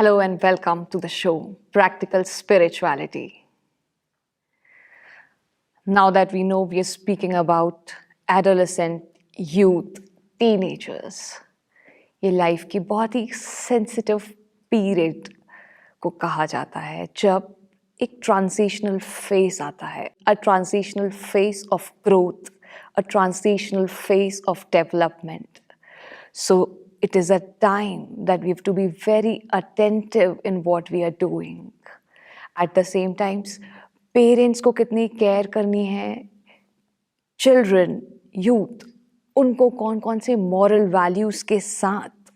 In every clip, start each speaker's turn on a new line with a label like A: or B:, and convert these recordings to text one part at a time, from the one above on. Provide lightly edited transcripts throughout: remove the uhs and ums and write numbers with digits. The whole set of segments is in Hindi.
A: Hello and welcome to the show, Practical Spirituality. Now that we know we are speaking about adolescent, youth, teenagers, ये लाइफ की बहुत ही सेंसिटिव पीरियड को कहा जाता है जब एक ट्रांजिशनल फेज आता है, अ transitional phase of growth, a transitional phase of development. So it is a time that we have to be very attentive in what we are doing. At the same times, parents को कितनी केयर करनी है, children, youth, उनको कौन कौन से moral values के साथ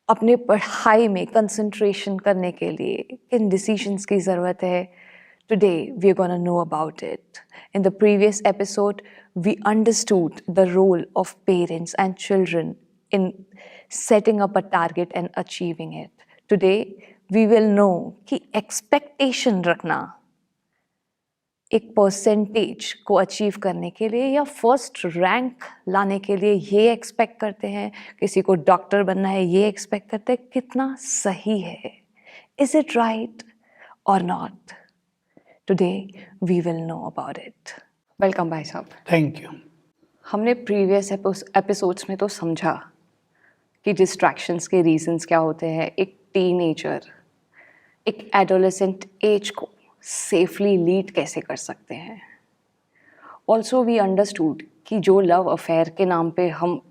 A: अपने पढ़ाई में कंसंट्रेशन करने के लिए किन decisions की ज़रूरत है. Today we are going to know about it. In the previous episode, we understood the role of parents and children in setting up a target and achieving it. Today we will know कि expectation रखना एक परसेंटेज को अचीव करने के लिए या फर्स्ट रैंक लाने के लिए ये एक्सपेक्ट करते हैं, किसी को डॉक्टर बनना है ये एक्सपेक्ट करते हैं, कितना सही है, इज इट राइट और not. Today we will know about it. Welcome भाई साहब.
B: Thank you.
A: हमने प्रीवियस एपिसोड्स में तो समझा कि डिस्ट्रैक्शंस के रीजंस क्या होते हैं, एक टीनेजर एक एडोलेसेंट एज को सेफली लीड कैसे कर सकते हैं. ऑल्सो वी अंडरस्टूड कि जो लव अफेयर के नाम पे हम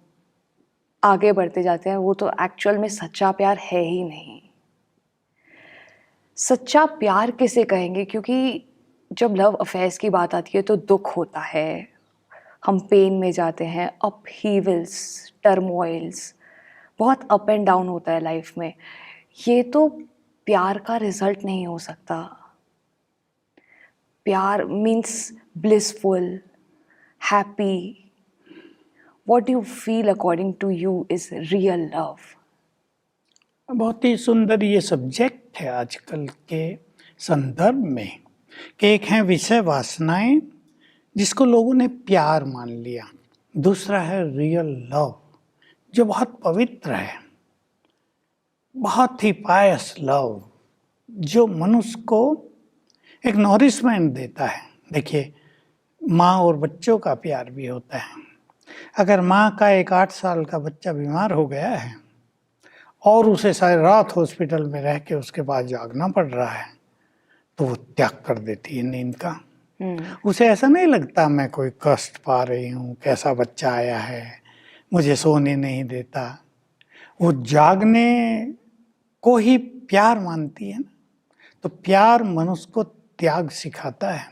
A: आगे बढ़ते जाते हैं वो तो एक्चुअल में सच्चा प्यार है ही नहीं. सच्चा प्यार किसे कहेंगे, क्योंकि जब लव अफेयर्स की बात आती है तो दुख होता है, हम पेन में जाते हैं, अपहीवल्स, टर्मोइल्स, बहुत अप एंड डाउन होता है लाइफ में. ये तो प्यार का रिजल्ट नहीं हो सकता. प्यार means blissful, happy. What do you feel according to you is real love?
B: बहुत ही सुंदर ये सब्जेक्ट है आजकल के संदर्भ में कि एक है विषय वासनाएं जिसको लोगों ने प्यार मान लिया, दूसरा है रियल लव जो बहुत पवित्र है, बहुत ही पायस लव जो मनुष्य को एक नॉरिशमेंट देता है. देखिए, माँ और बच्चों का प्यार भी होता है. अगर माँ का एक 8 साल का बच्चा बीमार हो गया है और उसे सारी रात हॉस्पिटल में रह के उसके पास जागना पड़ रहा है तो वो त्याग कर देती है नींद का. उसे ऐसा नहीं लगता मैं कोई कष्ट पा रही हूँ, कैसा बच्चा आया है, मुझे सोने नहीं देता. वो जागने को ही प्यार मानती है ना. तो प्यार मनुष्य को त्याग सिखाता है,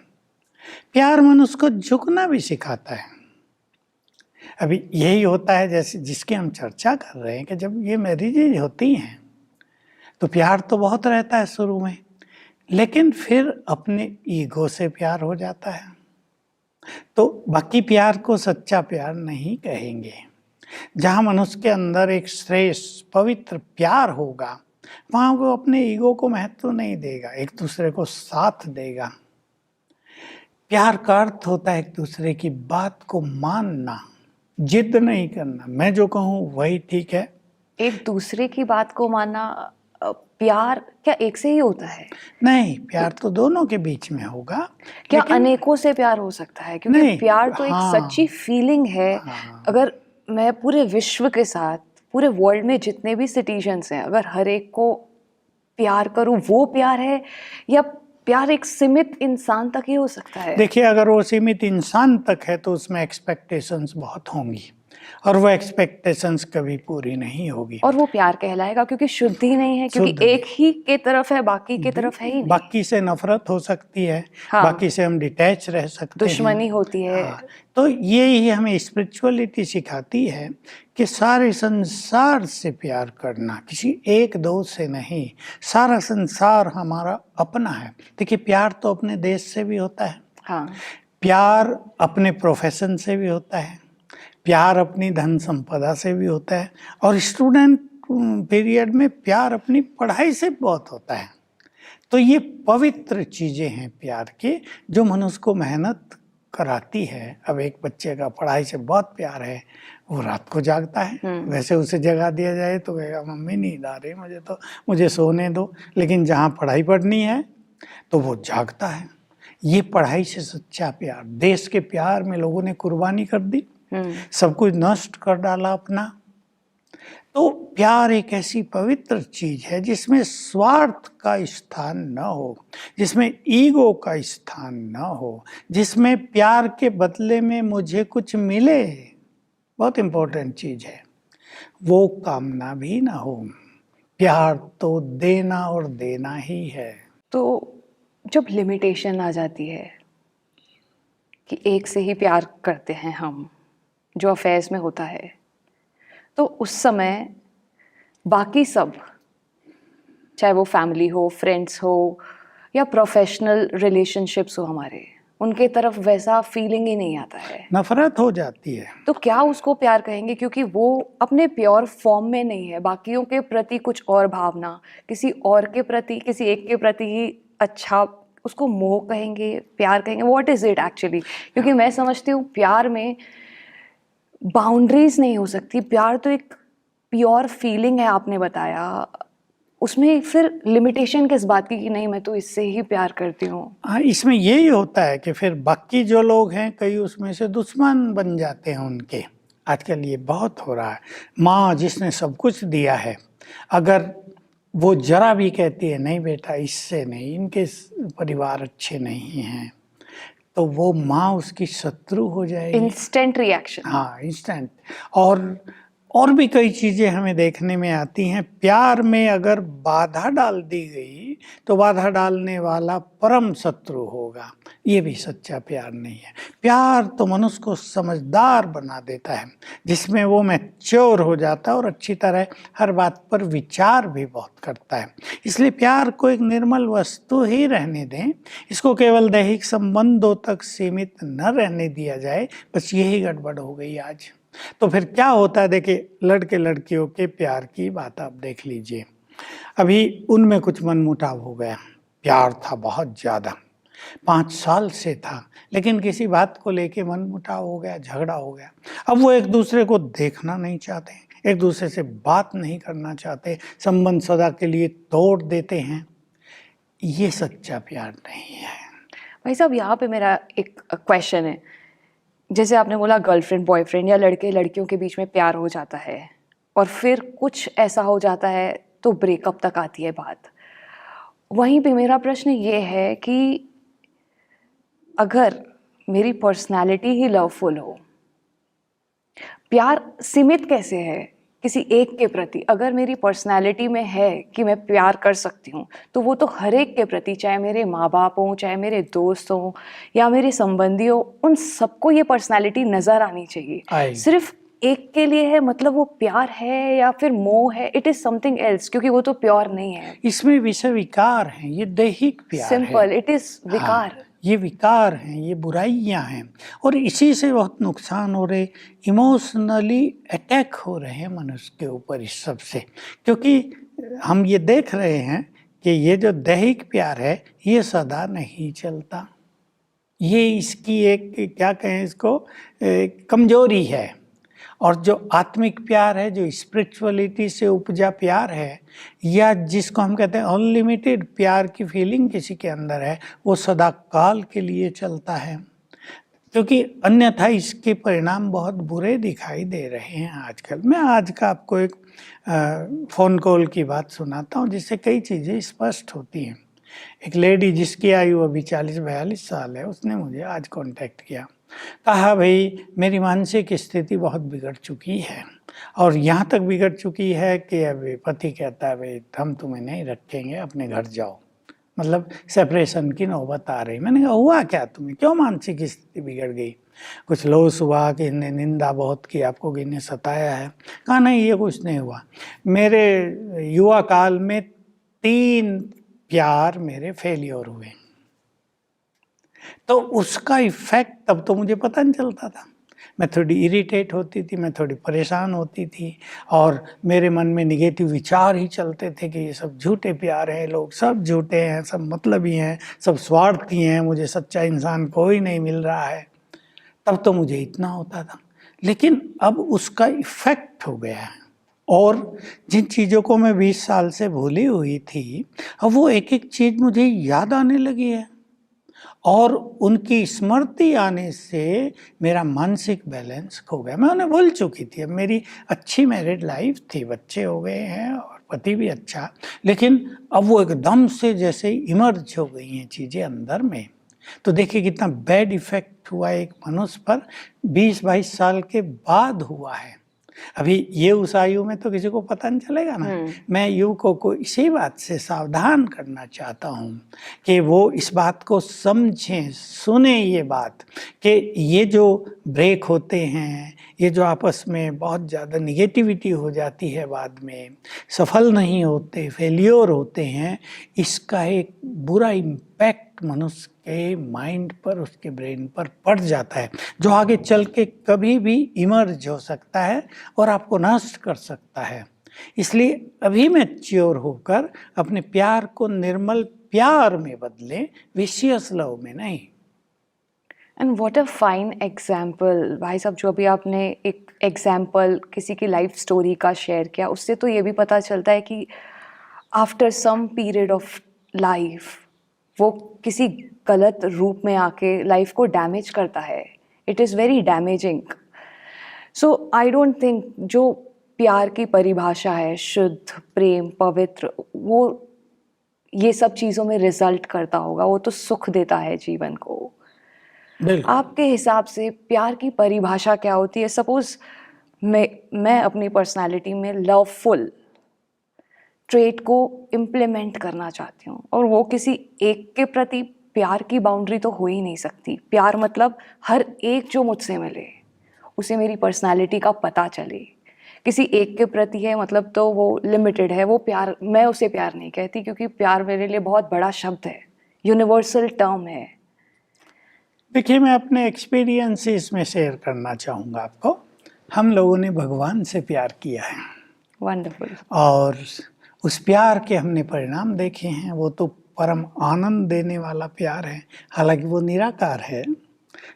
B: प्यार मनुष्य को झुकना भी सिखाता है. अभी यही होता है जैसे जिसकी हम चर्चा कर रहे हैं कि जब ये मैरिजेज होती हैं तो प्यार तो बहुत रहता है शुरू में, लेकिन फिर अपने ईगो से प्यार हो जाता है. तो बाकी प्यार को सच्चा प्यार नहीं कहेंगे. जहाँ मनुष्य के अंदर एक श्रेष्ठ पवित्र प्यार होगा वहाँ वो अपने ईगो को महत्व नहीं देगा, एक दूसरे को साथ देगा. प्यार का अर्थ होता है एक दूसरे की बात को मानना, जिद नहीं करना, मैं जो कहूँ वही ठीक है.
A: एक दूसरे की बात को मानना. प्यार क्या एक से ही होता है?
B: नहीं, प्यार तो दोनों के बीच में होगा.
A: क्या अनेकों से प्यार हो सकता है? क्योंकि
B: नहीं,
A: प्यार तो एक
B: हाँ,
A: सच्ची फीलिंग है. अगर मैं पूरे विश्व के साथ, पूरे वर्ल्ड में जितने भी सिटीजन्स हैं, अगर हर एक को प्यार करूं, वो प्यार है? या प्यार एक सीमित इंसान तक ही हो सकता है?
B: देखिए, अगर वो सीमित इंसान तक है तो उसमें एक्सपेक्टेशंस बहुत होंगी और वो एक्सपेक्टेशंस कभी पूरी नहीं होगी.
A: और वो प्यार कहलाएगा क्योंकि शुद्ध ही नहीं है, क्योंकि एक ही के तरफ है, बाकी के तरफ है ही नहीं.
B: बाकी से नफरत हो सकती है.
A: हाँ.
B: बाकी से हम डिटैच रह सकते हैं,
A: दुश्मनी होती है.
B: हाँ. तो ये ही हमें स्पिरिचुअलिटी सिखाती है कि सारे संसार से प्यार करना, किसी एक दो से नहीं. सारा संसार हमारा अपना है. देखिए, प्यार तो अपने देश से भी होता है.
A: हाँ.
B: प्यार अपने प्रोफेशन से भी होता है, प्यार अपनी धन संपदा से भी होता है, और स्टूडेंट पीरियड में प्यार अपनी पढ़ाई से बहुत होता है. तो ये पवित्र चीज़ें हैं प्यार की जो मनुष्य को मेहनत कराती है. अब एक बच्चे का पढ़ाई से बहुत प्यार है, वो रात को जागता है। वैसे उसे जगा दिया जाए तो कहेगा मम्मी नींद आ रही मुझे सोने दो, लेकिन जहाँ पढ़ाई पढ़नी है तो वो जागता है। ये पढ़ाई से सच्चा प्यार, देश के प्यार में लोगों ने कुर्बानी कर दी, सब कुछ नष्ट कर डाला अपना। तो प्यार एक ऐसी पवित्र चीज है जिसमें स्वार्थ का स्थान न हो, जिसमें ईगो का स्थान न हो, जिसमें प्यार के बदले में मुझे कुछ मिले, बहुत इंपॉर्टेंट चीज है, वो कामना भी ना हो। प्यार तो देना और देना ही है।
A: तो जब लिमिटेशन आ जाती है कि एक से ही प्यार करते हैं हम, जो अफेयर्स में होता है, तो उस समय बाकी सब, चाहे वो फैमिली हो, फ्रेंड्स हो या प्रोफेशनल रिलेशनशिप्स हो हमारे, उनके तरफ वैसा फीलिंग ही नहीं आता है,
B: नफरत हो जाती है।
A: तो क्या उसको प्यार कहेंगे? क्योंकि वो अपने प्योर फॉर्म में नहीं है, बाकियों के प्रति कुछ और भावना, किसी और के प्रति, किसी एक के प्रति ही अच्छा, उसको मोह कहेंगे, प्यार कहेंगे? What is it actually? क्योंकि मैं समझती हूँ प्यार में बाउंड्रीज नहीं हो सकती। प्यार तो एक प्योर फीलिंग है, आपने बताया, उसमें फिर लिमिटेशन किस बात की कि नहीं मैं तो इससे ही प्यार करती हूँ?
B: हाँ, इसमें यही होता है कि फिर बाकी जो लोग हैं कई उसमें से दुश्मन बन जाते हैं उनके। आजकल ये बहुत हो रहा है। माँ जिसने सब कुछ दिया है, अगर वो जरा भी कहती है नहीं बेटा इससे नहीं, इनके परिवार अच्छे नहीं हैं, तो वो माँ उसकी शत्रु हो जाएगी।
A: Instant reaction.
B: हाँ, इंस्टेंट। और भी कई चीजें हमें देखने में आती हैं। प्यार में अगर बाधा डाल दी गई तो बाधा डालने वाला परम शत्रु होगा। ये भी सच्चा प्यार नहीं है। प्यार तो मनुष्य को समझदार बना देता है, जिसमें वो मैच्योर हो जाता है और अच्छी तरह हर बात पर विचार भी बहुत करता है। इसलिए प्यार को एक निर्मल वस्तु ही रहने दें, इसको केवल दैहिक संबंधों तक सीमित न रहने दिया जाए। बस यही गड़बड़ हो गई आज। तो फिर क्या होता है, देखिए लड़के लड़कियों के प्यार की बात आप देख लीजिए। अभी उनमें कुछ मनमुटाव हो गया, प्यार था बहुत ज़्यादा, 5 साल से था, लेकिन किसी बात को लेके मनमुटाव हो गया, झगड़ा हो गया। अब वो एक दूसरे को देखना नहीं चाहते, एक दूसरे से बात नहीं करना चाहते, संबंध सदा के लिए तोड़ देते हैं। ये सच्चा प्यार नहीं है।
A: भाई साहब, यहाँ पे मेरा एक क्वेश्चन है। जैसे आपने बोला गर्लफ्रेंड बॉयफ्रेंड या लड़के लड़कियों के बीच में प्यार हो जाता है और फिर कुछ ऐसा हो जाता है तो ब्रेकअप तक आती है बात। वहीं पे मेरा प्रश्न ये है कि अगर मेरी पर्सनालिटी ही लवफुल हो, प्यार सीमित कैसे है किसी एक के प्रति? अगर मेरी पर्सनालिटी में है कि मैं प्यार कर सकती हूँ, तो वो तो हर एक के प्रति, चाहे मेरे माँ बाप हों, चाहे मेरे दोस्त हों या मेरे संबंधी हो, उन सबको ये पर्सनालिटी नजर आनी चाहिए। सिर्फ एक के लिए है मतलब वो प्यार है या फिर मोह है? इट इज समथिंग एल्स, क्योंकि वो तो प्योर नहीं है।
B: इसमें विषय विकार हैं, ये दैहिक प्यार है।
A: सिंपल, इट इज विकार।
B: हाँ, ये विकार हैं, ये बुराइयां हैं और इसी से बहुत नुकसान हो रहे, इमोशनली अटैक हो रहे हैं मनुष्य के ऊपर इस सब से। क्योंकि हम ये देख रहे हैं कि ये जो दैहिक प्यार है ये सदा नहीं चलता। ये इसकी एक क्या कहें इसको, कमजोरी है। और जो आत्मिक प्यार है, जो स्पिरिचुअलिटी से उपजा प्यार है, या जिसको हम कहते हैं अनलिमिटेड प्यार की फीलिंग किसी के अंदर है, वो सदा काल के लिए चलता है। क्योंकि अन्यथा इसके परिणाम बहुत बुरे दिखाई दे रहे हैं आजकल। मैं आज का आपको एक फ़ोन कॉल की बात सुनाता हूँ जिससे कई चीज़ें स्पष्ट होती हैं। एक लेडी जिसकी आयु अभी 40-42 साल है, उसने मुझे आज कांटेक्ट किया, कहा भाई मेरी मानसिक स्थिति बहुत बिगड़ चुकी है और यहाँ तक बिगड़ चुकी है कि अभी पति कहता है भाई हम तुम्हें नहीं रखेंगे, अपने घर जाओ। मतलब सेपरेशन की नौबत आ रही। मैंने कहा हुआ क्या तुम्हें, क्यों मानसिक स्थिति बिगड़ गई? कुछ लॉस हुआ कि इन्हें निंदा बहुत की आपको, कि इन्हें सताया है? कहा नहीं ये कुछ नहीं हुआ, मेरे युवा काल में 3 प्यार मेरे फेलियर हुए। तो उसका इफेक्ट तब तो मुझे पता नहीं चलता था। मैं थोड़ी इरिटेट होती थी, मैं थोड़ी परेशान होती थी और मेरे मन में निगेटिव विचार ही चलते थे कि ये सब झूठे प्यार हैं, लोग सब झूठे हैं, सब मतलबी हैं, सब स्वार्थी हैं, मुझे सच्चा इंसान कोई नहीं मिल रहा है। तब तो मुझे इतना होता था। लेकिन अब उसका इफेक्ट हो गया है, और जिन चीज़ों को मैं 20 साल से भूली हुई थी, अब वो एक एक चीज़ मुझे याद आने लगी है, और उनकी स्मृति आने से मेरा मानसिक बैलेंस खो गया। मैं उन्हें भूल चुकी थी। अब मेरी अच्छी मैरिड लाइफ थी, बच्चे हो गए हैं और पति भी अच्छा, लेकिन अब वो एकदम से जैसे इमर्ज हो गई हैं चीज़ें अंदर में। तो देखिए कितना बैड इफेक्ट हुआ एक मनुष्य पर, 20-22 साल के बाद हुआ है। अभी ये उस आयु में तो किसी को पता नहीं चलेगा ना। मैं युवकों को इसी बात से सावधान करना चाहता हूँ कि वो इस बात को समझें, सुने ये बात कि ये जो ब्रेक होते हैं, ये जो आपस में बहुत ज़्यादा निगेटिविटी हो जाती है, बाद में सफल नहीं होते, फेलियर होते हैं, इसका एक बुरा इम्पैक्ट मनुष्य के माइंड पर, उसके ब्रेन पर पड़ जाता है, जो आगे चल के कभी भी इमर्ज हो सकता है और आपको नष्ट कर सकता है। इसलिए अभी मैच्योर होकर अपने प्यार को निर्मल प्यार में बदलें, विशियस लव में नहीं।
A: And what a fine example भाई साहब, जो अभी आपने एक एग्जाम्पल किसी की लाइफ स्टोरी का शेयर किया, उससे तो ये भी पता चलता है कि after some period of life वो किसी गलत रूप में आके लाइफ को डैमेज करता है। It is very damaging. So I don't think जो प्यार की परिभाषा है, शुद्ध प्रेम, पवित्र, वो ये सब चीज़ों में रिजल्ट करता होगा, वो तो सुख देता है जीवन को।
B: बिल्कुल।
A: आपके हिसाब से प्यार की परिभाषा क्या होती है? सपोज मैं अपनी पर्सनालिटी में लवफुल ट्रेट को इम्प्लीमेंट करना चाहती हूँ, और वो किसी एक के प्रति प्यार की बाउंड्री तो हो ही नहीं सकती। प्यार मतलब हर एक जो मुझसे मिले उसे मेरी पर्सनालिटी का पता चले। किसी एक के प्रति है मतलब तो वो लिमिटेड है, वो प्यार, मैं उसे प्यार नहीं कहती, क्योंकि प्यार मेरे लिए बहुत बड़ा शब्द है, यूनिवर्सल टर्म है।
B: देखिए, मैं अपने एक्सपीरियंस इसमें शेयर करना चाहूँगा आपको। हम लोगों ने भगवान से प्यार किया है,
A: वंडरफुल।
B: और उस प्यार के हमने परिणाम देखे हैं। वो तो परम आनंद देने वाला प्यार है, हालांकि वो निराकार है,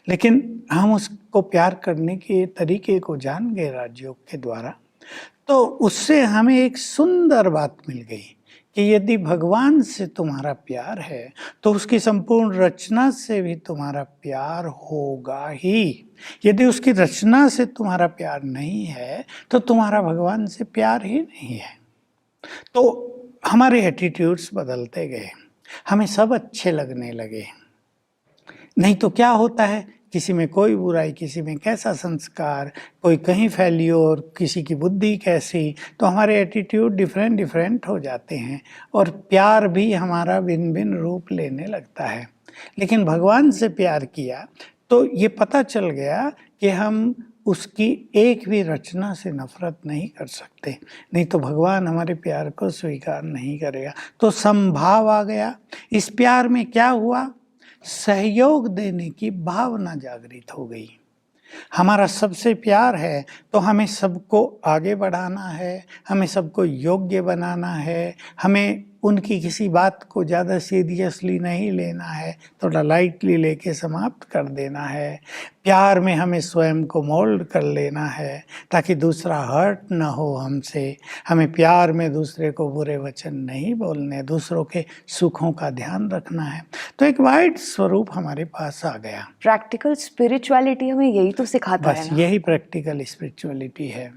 B: लेकिन हम उसको प्यार करने के तरीके को जान गए राजयोग के द्वारा। तो उससे हमें एक सुंदर बात मिल गई कि यदि भगवान से तुम्हारा प्यार है तो उसकी संपूर्ण रचना से भी तुम्हारा प्यार होगा ही। यदि उसकी रचना से तुम्हारा प्यार नहीं है तो तुम्हारा भगवान से प्यार ही नहीं है। तो हमारे एटीट्यूड्स बदलते गए, हमें सब अच्छे लगने लगे। नहीं तो क्या होता है, किसी में कोई बुराई, किसी में कैसा संस्कार, कोई कहीं फेल्योर, किसी की बुद्धि कैसी, तो हमारे एटीट्यूड डिफरेंट डिफरेंट हो जाते हैं, और प्यार भी हमारा भिन्न भिन्न रूप लेने लगता है। लेकिन भगवान से प्यार किया तो ये पता चल गया कि हम उसकी एक भी रचना से नफरत नहीं कर सकते, नहीं तो भगवान हमारे प्यार को स्वीकार नहीं करेगा। तो समभाव आ गया। इस प्यार में क्या हुआ, सहयोग देने की भावना जागृत हो गई। हमारा सबसे प्यार है तो हमें सबको आगे बढ़ाना है, हमें सबको योग्य बनाना है, हमें उनकी किसी बात को ज़्यादा सीरियसली नहीं लेना है, थोड़ा लाइटली लेके समाप्त कर देना है। प्यार में हमें स्वयं को मोल्ड कर लेना है ताकि दूसरा हर्ट ना हो हमसे। हमें प्यार में दूसरे को बुरे वचन नहीं बोलने, दूसरों के सुखों का ध्यान रखना है। तो एक वाइड स्वरूप हमारे पास आ गया।
A: प्रैक्टिकल स्पिरिचुअलिटी हमें यही तो सिखाता है
B: बस
A: ना।
B: यही प्रैक्टिकल स्पिरिचुअलिटी है।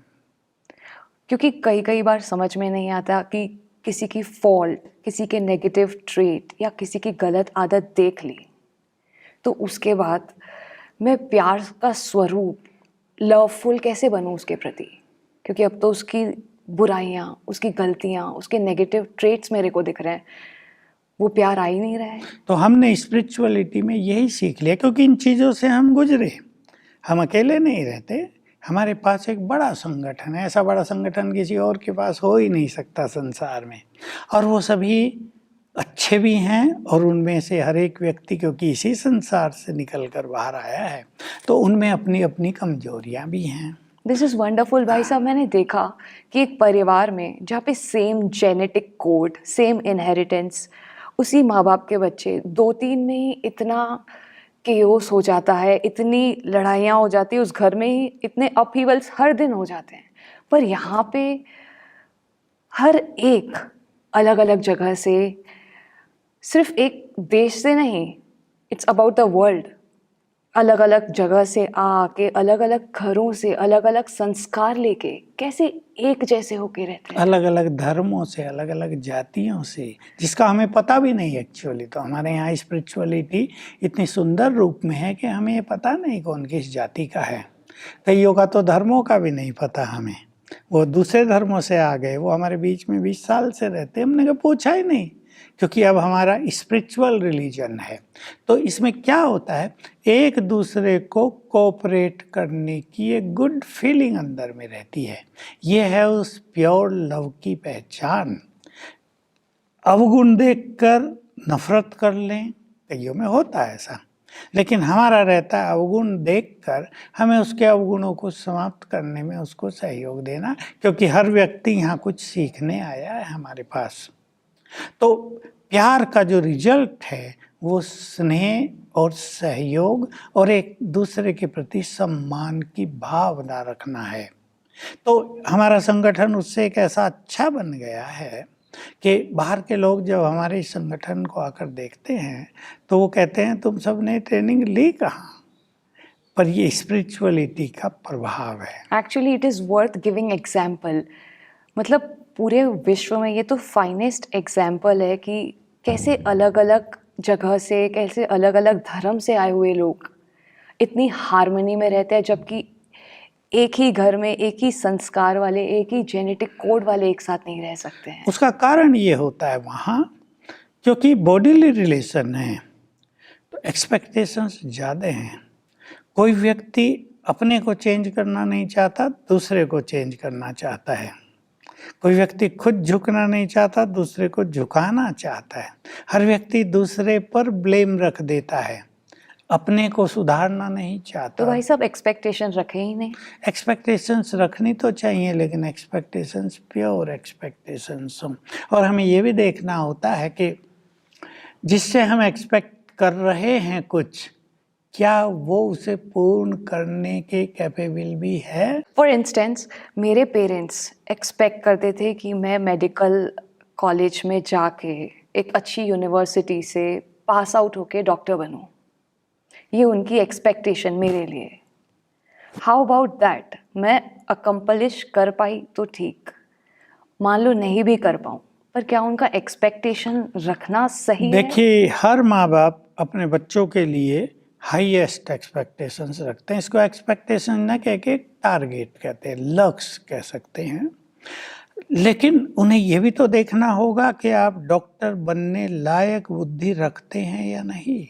A: क्योंकि कई कई बार समझ में नहीं आता कि किसी की फॉल्ट, किसी के नेगेटिव ट्रेट या किसी की गलत आदत देख ली तो उसके बाद मैं प्यार का स्वरूप लवफुल कैसे बनूं उसके प्रति, क्योंकि अब तो उसकी बुराइयां, उसकी गलतियां, उसके नेगेटिव ट्रेट्स मेरे को दिख रहे हैं, वो प्यार आ ही नहीं रहा है।
B: तो हमने स्पिरिचुअलिटी में यही सीख लिया, क्योंकि इन चीज़ों से हम गुजरे, हम अकेले नहीं रहते, हमारे पास एक बड़ा संगठन है। ऐसा बड़ा संगठन किसी और के पास हो ही नहीं सकता संसार में, और वो सभी अच्छे भी हैं, और उनमें से हर एक व्यक्ति क्योंकि इसी संसार से निकल कर बाहर आया है तो उनमें अपनी अपनी कमजोरियां भी हैं।
A: दिस इज़ वंडरफुल भाई साहब। मैंने देखा कि एक परिवार में जहाँ पे same genetic code, same inheritance, उसी माँ बाप के बच्चे 2-3 में ही इतना केओस हो जाता है, इतनी लड़ाइयाँ हो जाती है उस घर में ही, इतने अपहीवल्स हर दिन हो जाते हैं। पर यहाँ पे हर एक अलग अलग जगह से, सिर्फ एक देश से नहीं, इट्स अबाउट द वर्ल्ड, अलग अलग जगह से आके, अलग अलग घरों से, अलग अलग संस्कार लेके कैसे एक जैसे होके रहते हैं।
B: अलग अलग धर्मों से, अलग अलग जातियों से, जिसका हमें पता भी नहीं एक्चुअली। तो हमारे यहाँ स्पिरिचुअलिटी इतनी सुंदर रूप में है कि हमें ये पता नहीं कौन किस जाति का है। कईयों का तो धर्मों का भी नहीं पता हमें, वो दूसरे धर्मों से आ गए, वो हमारे बीच में 20 साल से रहते, हमने कहा पूछा ही नहीं, क्योंकि अब हमारा स्पिरिचुअल रिलीजन है। तो इसमें क्या होता है, एक दूसरे को कोऑपरेट करने की एक गुड फीलिंग अंदर में रहती है। ये है उस प्योर लव की पहचान। अवगुण देखकर नफरत कर लें, कईयों में होता है ऐसा, लेकिन हमारा रहता है अवगुण देखकर हमें उसके अवगुणों को समाप्त करने में उसको सहयोग देना, क्योंकि हर व्यक्ति यहाँ कुछ सीखने आया है हमारे पास। तो प्यार का जो रिजल्ट है वो स्नेह और सहयोग और एक दूसरे के प्रति सम्मान की भावना रखना है। तो हमारा संगठन उससे एक ऐसा अच्छा बन गया है कि बाहर के लोग जब हमारे इस संगठन को आकर देखते हैं तो वो कहते हैं तुम सब ने ट्रेनिंग ली कहाँ, पर ये स्पिरिचुअलिटी का प्रभाव है।
A: Actually it is worth giving example. मतलब पूरे विश्व में ये तो फाइनेस्ट एग्जाम्पल है कि कैसे अलग अलग जगह से, कैसे अलग अलग धर्म से आए हुए लोग इतनी हार्मनी में रहते हैं, जबकि एक ही घर में एक ही संस्कार वाले, एक ही जेनेटिक कोड वाले एक साथ नहीं रह सकते हैं।
B: उसका कारण ये होता है वहाँ, क्योंकि बॉडीली रिलेशन है तो एक्सपेक्टेशंस ज़्यादा हैं। कोई व्यक्ति अपने को चेंज करना नहीं चाहता, दूसरे को चेंज करना चाहता है। कोई व्यक्ति खुद झुकना नहीं चाहता, दूसरे को झुकाना चाहता है। हर व्यक्ति दूसरे पर ब्लेम रख देता है, अपने को सुधारना नहीं चाहता।
A: तो भाई साहब एक्सपेक्टेशन रखे ही नहीं।
B: एक्सपेक्टेशंस रखनी तो चाहिए, लेकिन एक्सपेक्टेशंस प्योर एक्सपेक्टेशंस हो। और हमें ये भी देखना होता है कि जिससे हम एक्सपेक्ट कर रहे हैं कुछ, क्या वो उसे पूर्ण करने के कैपेबल भी है।
A: फॉर इंस्टेंस, मेरे पेरेंट्स एक्सपेक्ट करते थे कि मैं मेडिकल कॉलेज में जाके एक अच्छी यूनिवर्सिटी से पास आउट होके डॉक्टर बनूं। ये उनकी एक्सपेक्टेशन मेरे लिए। हाउ अबाउट दैट, मैं अकम्पलिश कर पाई तो ठीक, मान लो नहीं भी कर पाऊँ, पर क्या उनका एक्सपेक्टेशन रखना सही है?
B: देखिए, हर माँ बाप अपने बच्चों के लिए हाईएस्ट एक्सपेक्टेशंस रखते हैं। इसको एक्सपेक्टेशन न कह के टारगेट कहते हैं, लक्ष्य कह सकते हैं। लेकिन उन्हें ये भी तो देखना होगा कि आप डॉक्टर बनने लायक बुद्धि रखते हैं या नहीं।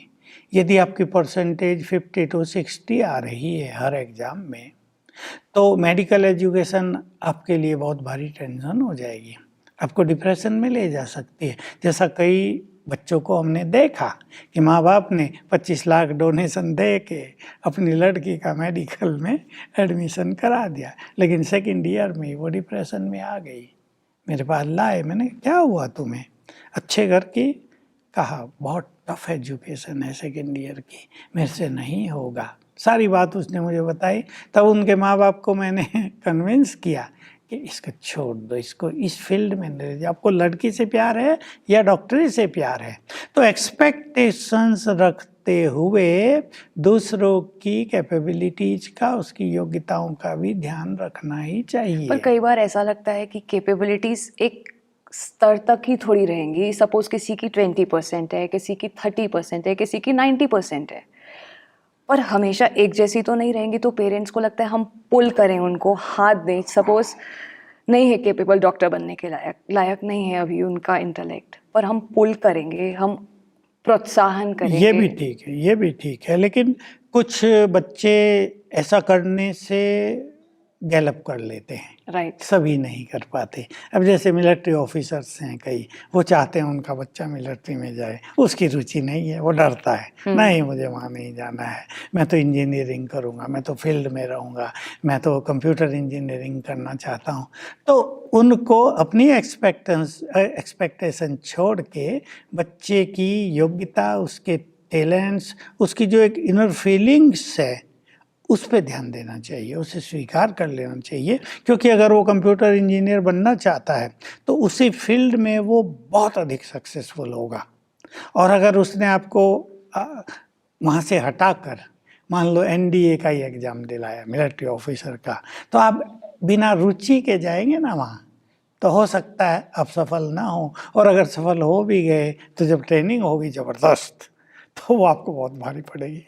B: यदि आपकी परसेंटेज 50 to 60 आ रही है हर एग्ज़ाम में, तो मेडिकल एजुकेशन आपके लिए बहुत भारी टेंशन हो जाएगी, आपको डिप्रेशन में ले जा सकती है। जैसा कई बच्चों को हमने देखा कि माँ बाप ने 25 लाख डोनेशन दे के अपनी लड़की का मेडिकल में एडमिशन करा दिया, लेकिन सेकंड ईयर में वो डिप्रेशन में आ गई। मेरे पास लाए, मैंने क्या हुआ तुम्हें, अच्छे घर की, कहा बहुत टफ एजुकेशन है सेकंड ईयर की, मेरे से नहीं होगा। सारी बात उसने मुझे बताई। तब उनके माँ बाप को मैंने कन्विंस किया कि इसको छोड़ दो, इसको इस फील्ड में नहीं जाओ। आपको लड़की से प्यार है या डॉक्टरी से प्यार है? तो एक्सपेक्टेशंस रखते हुए दूसरों की कैपेबिलिटीज का, उसकी योग्यताओं का भी ध्यान रखना ही चाहिए।
A: पर कई बार ऐसा लगता है कि कैपेबिलिटीज एक स्तर तक ही थोड़ी रहेंगी। सपोज किसी की 20% है, किसी की 30% है, किसी की 90% है, पर हमेशा एक जैसी तो नहीं रहेंगी। तो पेरेंट्स को लगता है हम पुल करें, उनको हाथ दें। सपोज नहीं है केपेबल डॉक्टर बनने के लायक नहीं है अभी उनका इंटेलेक्ट, पर हम पुल करेंगे, हम प्रोत्साहन करेंगे।
B: ये भी ठीक है, ये भी ठीक है, लेकिन कुछ बच्चे ऐसा करने से गैलअप कर लेते हैं,
A: राइट।
B: सभी नहीं कर पाते। अब जैसे मिलिट्री ऑफिसर्स हैं कई, वो चाहते हैं उनका बच्चा मिलिट्री में जाए, उसकी रुचि नहीं है, वो डरता है, नहीं मुझे वहाँ नहीं जाना है, मैं तो इंजीनियरिंग करूँगा, मैं तो फील्ड में रहूँगा, मैं तो कंप्यूटर इंजीनियरिंग करना चाहता हूँ। तो उनको अपनी एक्सपेक्टेशन छोड़ के बच्चे की योग्यता, उसके टैलेंट्स, उसकी जो एक इनर फीलिंग्स है, उस पे ध्यान देना चाहिए, उसे स्वीकार कर लेना चाहिए। क्योंकि अगर वो कंप्यूटर इंजीनियर बनना चाहता है तो उसी फील्ड में वो बहुत अधिक सक्सेसफुल होगा। और अगर उसने आपको वहाँ से हटाकर मान लो एनडीए का ही एग्ज़ाम दिलाया, मिलिट्री ऑफिसर का, तो आप बिना रुचि के जाएंगे ना वहाँ, तो हो सकता है आप सफल ना हो। और अगर सफल हो भी गए तो जब ट्रेनिंग होगी ज़बरदस्त, तो वो आपको बहुत भारी पड़ेगी,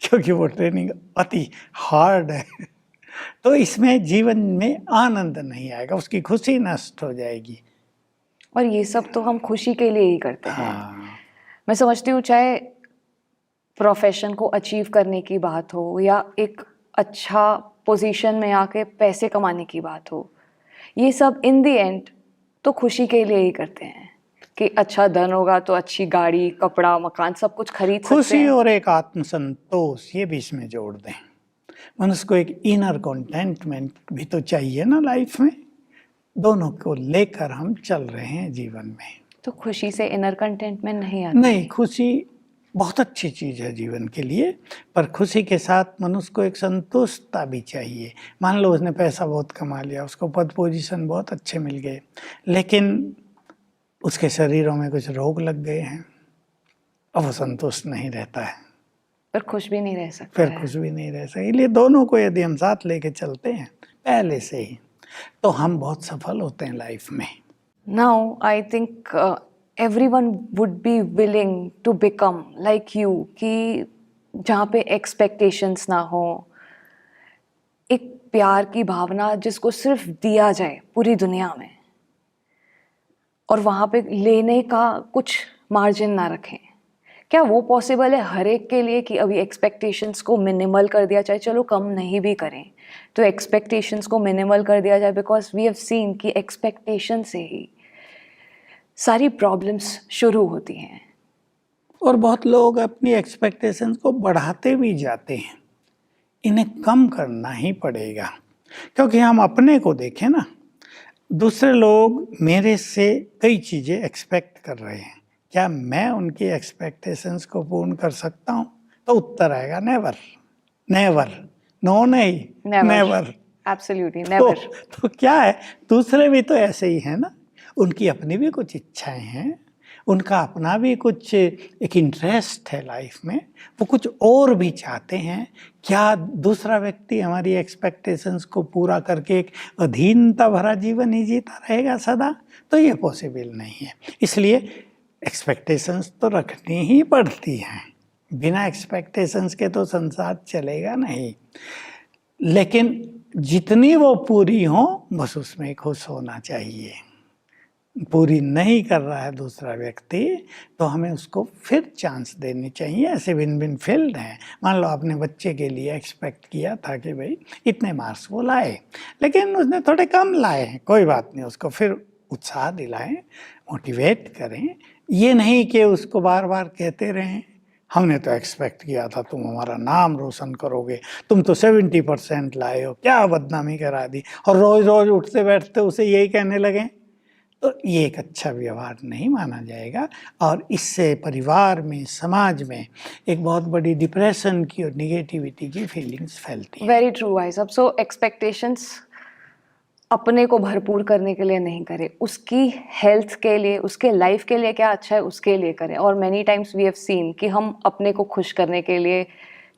B: क्योंकि वो ट्रेनिंग अति हार्ड है। तो इसमें जीवन में आनंद नहीं आएगा, उसकी खुशी नष्ट हो जाएगी।
A: और ये सब तो हम खुशी के लिए ही करते हैं।
B: हाँ,
A: मैं समझती हूँ चाहे प्रोफेशन को अचीव करने की बात हो या एक अच्छा पोजीशन में आके पैसे कमाने की बात हो, ये सब इन द एंड तो खुशी के लिए ही करते हैं कि अच्छा धन होगा तो अच्छी गाड़ी, कपड़ा, मकान सब कुछ खरीद सकते
B: खुशी
A: हैं।
B: और एक आत्मसंतोष ये भी इसमें जोड़ दें। मनुष्य को एक इनर कंटेंटमेंट भी तो चाहिए ना लाइफ में। दोनों को लेकर हम चल रहे हैं जीवन में।
A: तो खुशी से इनर कंटेंटमेंट नहीं आती।
B: नहीं, खुशी बहुत अच्छी चीज़ है जीवन के लिए, पर खुशी के साथ मनुष्य को एक संतुष्टता भी चाहिए। मान लो उसने पैसा बहुत कमा लिया, उसको पद पोजीशन बहुत अच्छे मिल गए, लेकिन उसके शरीरों में कुछ रोग लग गए हैं, अब वो संतुष्ट नहीं रहता है,
A: पर खुश भी नहीं रह सकता
B: फिर
A: है।
B: खुश भी नहीं रह सके। इसलिए दोनों को यदि हम साथ लेके चलते हैं पहले से ही, तो हम बहुत सफल होते हैं लाइफ में।
A: Now, I think everyone would be willing to become like you कि जहाँ पे expectations ना हो, एक प्यार की भावना जिसको सिर्फ दिया जाए पूरी दुनिया में, और वहाँ पे लेने का कुछ मार्जिन ना रखें। क्या वो पॉसिबल है हर एक के लिए कि अभी एक्सपेक्टेशंस को मिनिमल कर दिया जाए? चलो कम नहीं भी करें तो एक्सपेक्टेशंस को मिनिमल कर दिया जाए, बिकॉज वी हैव सीन कि एक्सपेक्टेशन से ही सारी प्रॉब्लम्स शुरू होती हैं।
B: और बहुत लोग अपनी एक्सपेक्टेशंस को बढ़ाते भी जाते हैं। इन्हें कम करना ही पड़ेगा, क्योंकि हम अपने को देखें ना, दूसरे लोग मेरे से कई चीज़ें एक्सपेक्ट कर रहे हैं, क्या मैं उनकी एक्सपेक्टेशंस को पूर्ण कर सकता हूँ? तो उत्तर आएगा नेवर, नेवर, नो नहीं, नेवर।
A: Absolutely never.
B: तो क्या है, दूसरे भी तो ऐसे ही हैं ना, उनकी अपनी भी कुछ इच्छाएं हैं, उनका अपना भी कुछ एक इंटरेस्ट है लाइफ में, वो कुछ और भी चाहते हैं। क्या दूसरा व्यक्ति हमारी एक्सपेक्टेशंस को पूरा करके एक अधीनता भरा जीवन ही जीता रहेगा सदा? तो ये पॉसिबल नहीं है। इसलिए एक्सपेक्टेशंस तो रखनी ही पड़ती हैं, बिना एक्सपेक्टेशंस के तो संसार चलेगा नहीं। लेकिन जितनी वो पूरी हो बस उसमें खुश होना चाहिए। पूरी नहीं कर रहा है दूसरा व्यक्ति तो हमें उसको फिर चांस देनी चाहिए। ऐसे भिन्न भिन्न फील्ड हैं। मान लो आपने बच्चे के लिए एक्सपेक्ट किया था कि भाई इतने मार्क्स वो लाए, लेकिन उसने थोड़े कम लाए हैं, कोई बात नहीं, उसको फिर उत्साह दिलाएं, मोटिवेट करें। ये नहीं कि उसको बार बार कहते रहें हमने तो एक्सपेक्ट किया था तुम हमारा नाम रोशन करोगे, तुम तो 70% लाए हो, क्या बदनामी करा दी, और रोज रोज उठते बैठते उसे यही कहने लगे, तो ये एक अच्छा व्यवहार नहीं माना जाएगा। और इससे परिवार में, समाज में एक बहुत बड़ी डिप्रेशन की और निगेटिविटी की फीलिंग्स फैलती हैं।
A: वेरी ट्रू भाई साहब। सो एक्सपेक्टेशंस अपने को भरपूर करने के लिए नहीं करें, उसकी हेल्थ के लिए, उसके लाइफ के लिए क्या अच्छा है उसके लिए करें। और many times we have seen कि हम अपने को खुश करने के लिए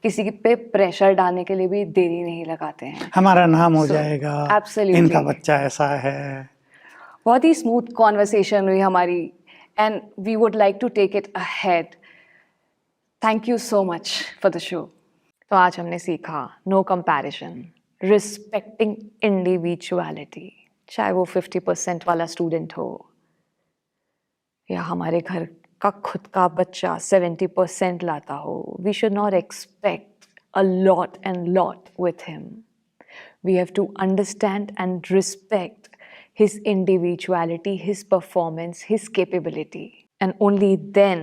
A: किसी पे प्रेशर डालने के लिए भी देरी नहीं लगाते हैं।
B: हमारा नाम हो जाएगा,
A: absolutely.
B: इनका बच्चा ऐसा है।
A: बहुत ही स्मूथ कॉन्वर्सेशन हुई हमारी, and we would like to take it ahead. Thank you so much for the show. तो आज हमने सीखा नो कंपैरिजन, रिस्पेक्टिंग इंडिविजुअलिटी, चाहे वो 50% वाला स्टूडेंट हो या हमारे घर का खुद का बच्चा 70% लाता हो। We should not expect a lot and lot with him. We have to understand and respect his individuality, his performance, his capability. And only then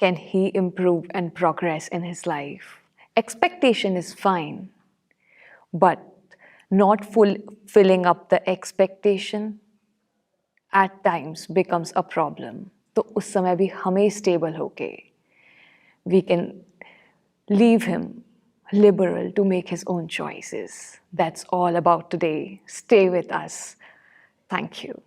A: can he improve and progress in his life. Expectation is fine, but not fulfilling up the expectation at times becomes a problem. तो उस समय भी हमें स्टेबल होके we can leave him liberal to make his own choices. That's all about today. Stay with us. Thank you.